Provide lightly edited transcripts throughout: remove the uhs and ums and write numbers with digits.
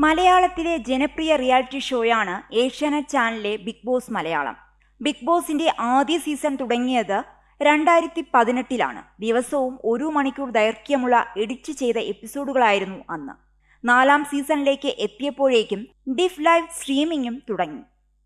മലയാളത്തിലെ ജനപ്രിയ റിയാലിറ്റി ഷോയാണ് ഏഷ്യാനെറ്റ് ചാനലിലെ ബിഗ് ബോസ് മലയാളം. ബിഗ് ബോസിന്റെ ആദ്യ സീസൺ തുടങ്ങിയത് 2018-ലാണ്. ദിവസവും 1 മണിക്കൂർ ദൈർഘ്യമുള്ള എഡിറ്റ് ചെയ്ത എപ്പിസോഡുകളായിരുന്നു അന്ന്. 4ാം സീസണിലേക്ക് എത്തിയപ്പോഴേക്കും ഡിഫ് ലൈവ് സ്ട്രീമിംഗും തുടങ്ങി.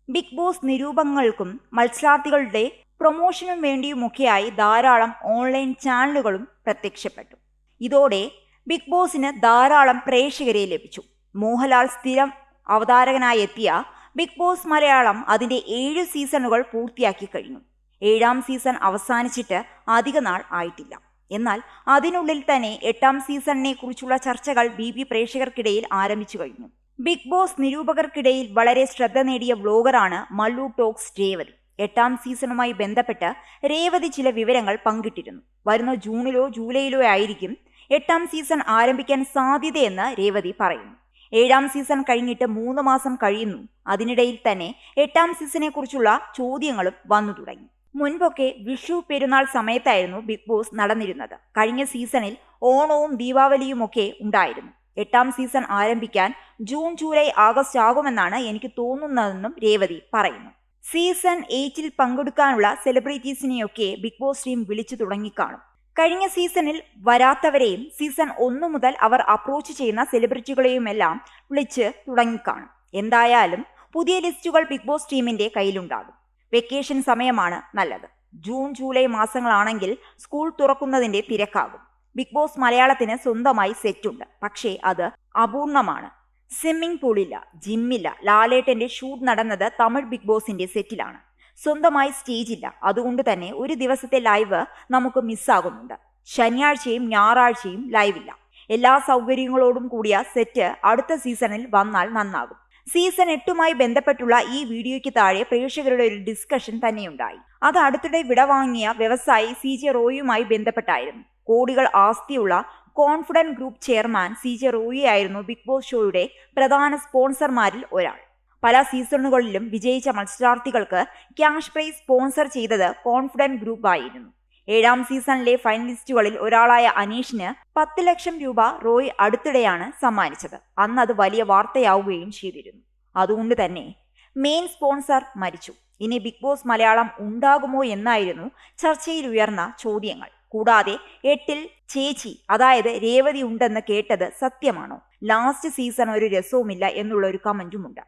ബിഗ് ബോസ് നിരൂപകർക്കും മത്സരാർത്ഥികളുടെ പ്രൊമോഷനും വേണ്ടിയുമൊക്കെയായി ധാരാളം ഓൺലൈൻ ചാനലുകളും പ്രത്യക്ഷപ്പെട്ടു. ഇതോടെ ബിഗ് ബോസിന് ധാരാളം പ്രേക്ഷകരെ ലഭിച്ചു. മോഹൻലാൽ സ്ഥിരം അവതാരകനായി എത്തിയ ബിഗ് ബോസ് മലയാളം അതിന്റെ 7 സീസണുകൾ പൂർത്തിയാക്കി കഴിഞ്ഞു. 7ാം സീസൺ അവസാനിച്ചിട്ട് അധിക നാൾ ആയിട്ടില്ല. എന്നാൽ അതിനുള്ളിൽ തന്നെ 8ാം സീസണിനെ കുറിച്ചുള്ള ചർച്ചകൾ പ്രേക്ഷകർക്കിടയിൽ ആരംഭിച്ചു കഴിഞ്ഞു. ബിഗ് ബോസ് നിരൂപകർക്കിടയിൽ വളരെ ശ്രദ്ധ നേടിയ വ്ലോഗറാണ് മല്ലു ടോക്സ് രേവതി. 8ാം സീസണുമായി ബന്ധപ്പെട്ട് രേവതി ചില വിവരങ്ങൾ പങ്കിട്ടിരുന്നു. വരുന്ന ജൂണിലോ ജൂലൈയിലോ ആയിരിക്കും 8ാം സീസൺ ആരംഭിക്കാൻ സാധ്യതയെന്ന് രേവതി പറയുന്നു. 7ാം സീസൺ കഴിഞ്ഞിട്ട് 3 മാസം കഴിയുന്നു. അതിനിടയിൽ തന്നെ 8ാം സീസണെ കുറിച്ചുള്ള ചോദ്യങ്ങളും വന്നു തുടങ്ങി. മുൻപൊക്കെ വിഷു പെരുന്നാൾ സമയത്തായിരുന്നു ബിഗ് ബോസ് നടന്നിരുന്നത്. കഴിഞ്ഞ സീസണിൽ ഓണവും ദീപാവലിയുമൊക്കെ ഉണ്ടായിരുന്നു. 8ാം സീസൺ ആരംഭിക്കാൻ ജൂൺ, ജൂലൈ, ആഗസ്റ്റ് ആകുമെന്നാണ് എനിക്ക് തോന്നുന്നതെന്നും രേവതി പറയുന്നു. സീസൺ 8ൽ പങ്കെടുക്കാനുള്ള സെലിബ്രിറ്റീസിനെയൊക്കെ ബിഗ് ബോസ് ടീം വിളിച്ചു തുടങ്ങിക്കാണും. കഴിഞ്ഞ സീസണിൽ വരാത്തവരെയും സീസൺ 1 മുതൽ അവർ അപ്രോച്ച് ചെയ്യുന്ന സെലിബ്രിറ്റികളെയുമെല്ലാം വിളിച്ച് തുടങ്ങിക്കാണും. എന്തായാലും പുതിയ ലിസ്റ്റുകൾ ബിഗ് ബോസ് ടീമിന്റെ കയ്യിലുണ്ടാകും. വെക്കേഷൻ സമയമാണ് നല്ലത്. ജൂൺ, ജൂലൈ മാസങ്ങളാണെങ്കിൽ സ്കൂൾ തുറക്കുന്നതിന്റെ തിരക്കാകും. ബിഗ് ബോസ് മലയാളത്തിന് സ്വന്തമായി സെറ്റുണ്ട്. പക്ഷേ അത് അപൂർണമാണ്. സ്വിമ്മിംഗ് പൂളില്ല, ജിമ്മില്ല. ലാലേട്ടന്റെ ഷൂട്ട് നടന്നത് തമിഴ് ബിഗ് ബോസിന്റെ സെറ്റിലാണ്. സ്വന്തമായി സ്റ്റേജില്ല. അതുകൊണ്ട് തന്നെ ഒരു ദിവസത്തെ ലൈവ് നമുക്ക് മിസ്സാകുന്നുണ്ട്. ശനിയാഴ്ചയും ഞായറാഴ്ചയും ലൈവില്ല. എല്ലാ സൗകര്യങ്ങളോടും കൂടിയ സെറ്റ് അടുത്ത സീസണിൽ വന്നാൽ നന്നാകും. സീസൺ 8മായി ബന്ധപ്പെട്ടുള്ള ഈ വീഡിയോയ്ക്ക് താഴെ പ്രേക്ഷകരുടെ ഒരു ഡിസ്കഷൻ തന്നെയുണ്ടായി. അത് അടുത്തിടെ വിടവാങ്ങിയ വ്യവസായി CJ റോയിയുമായി ബന്ധപ്പെട്ടായിരുന്നു. കോടികൾ ആസ്തിയുള്ള Confident Group chairman CJ Roy ആയിരുന്നു ബിഗ് ബോസ് ഷോയുടെ പ്രധാന സ്പോൺസർമാരിൽ ഒരാൾ. പല സീസണുകളിലും വിജയിച്ച മത്സരാർത്ഥികൾക്ക് ക്യാഷ് പ്രൈസ് സ്പോൺസർ ചെയ്തത് കോൺഫിഡന്റ് ഗ്രൂപ്പ് ആയിരുന്നു. 7ാം സീസണിലെ ഫൈനലിസ്റ്റുകളിൽ ഒരാളായ അനീഷിന് 10 ലക്ഷം രൂപ റോയ് അടുത്തിടെയാണ് സമ്മാനിച്ചത്. അന്ന് അത് വലിയ വാർത്തയാവുകയും ചെയ്തിരുന്നു. അതുകൊണ്ട് തന്നെ മെയിൻ സ്പോൺസർ മരിച്ചു. ഇനി ബിഗ് ബോസ് മലയാളം ഉണ്ടാകുമോ എന്നായിരുന്നു ചർച്ചയിൽ ഉയർന്ന ചോദ്യങ്ങൾ. കൂടാതെ 8ൽ ചേച്ചി, അതായത് രേവതി ഉണ്ടെന്ന് കേട്ടത് സത്യമാണോ? ലാസ്റ്റ് സീസൺ ഒരു രസവുമില്ല എന്നുള്ള ഒരു കമന്റുമുണ്ട്.